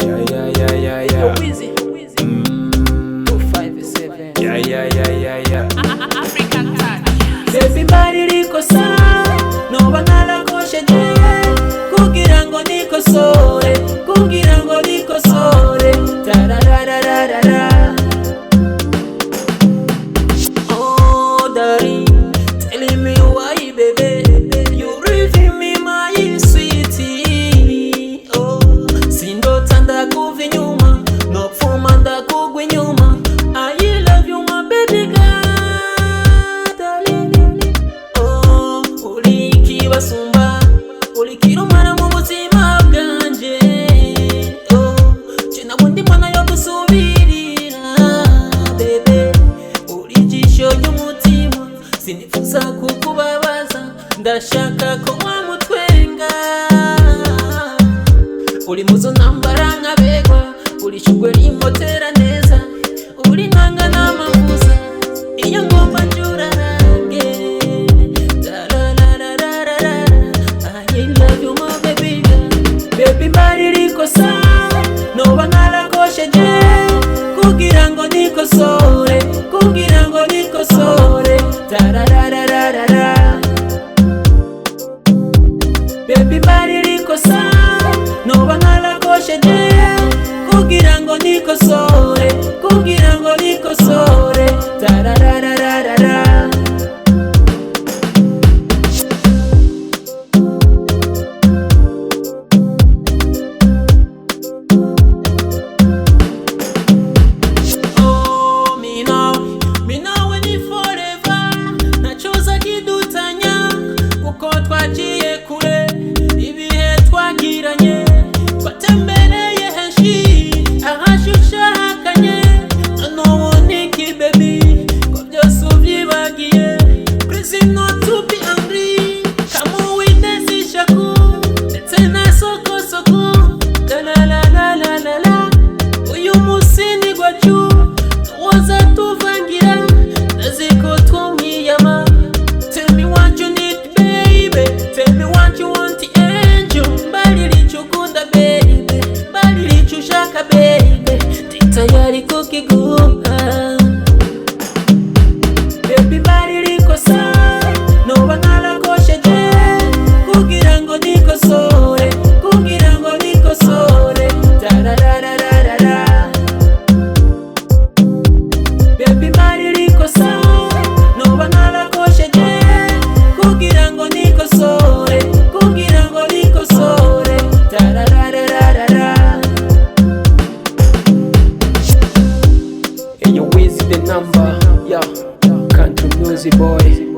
Yeah. Wheezy. 257. Yeah. African touch. Baby bari rikosa noba narakosheje kugira ngo nikosore tararararara. Oh darling, telling me why baby you leaving me my sweetie. Oh sindota ndakuva inyuma nopfuma ndakugwa inyuma. I love you my baby girl darling. Oh ulikibasumba ulikirumara mu buzima bwanje. Oh jena bundi mwana yo gusubirira baby ulijisho y'umutima sinifuza kukubabaza ndashaka ko wamutwenga. Uri muzo nambara nkabegwa uri shugwe rimotera neza uri nkanga n'amavuza iyo ngomba njurarange. I love you my baby baby bari rikosa noba narakosheje kugira ngo nikosore tararararara. Baby bari rikosa noba narakosheje kugira ngo nikosore tararararara. Oh me now we need forever nachoza kidutanya kuko twagiye kure ibihe twagiranye twatembereye henshi ahashushakanye noniki baby ko byose ubyibagiye. Please not to be angry come on with this ishaku ndetse na soko la uyu musini gwacu tuwaza tuvangira naziko twumwiyama. Tell me what you need baby, tell me what you want angel. Balili chukunda baby, balili chushaka baby, titayari kukiguha. Baby bari rikosa noba narakosheje kugira ngo nikosore tararararara. Baby bari rikosa noba narakosheje kugira ngo nikosore tararararara. And you Wheezy the number, yeah, country music boy.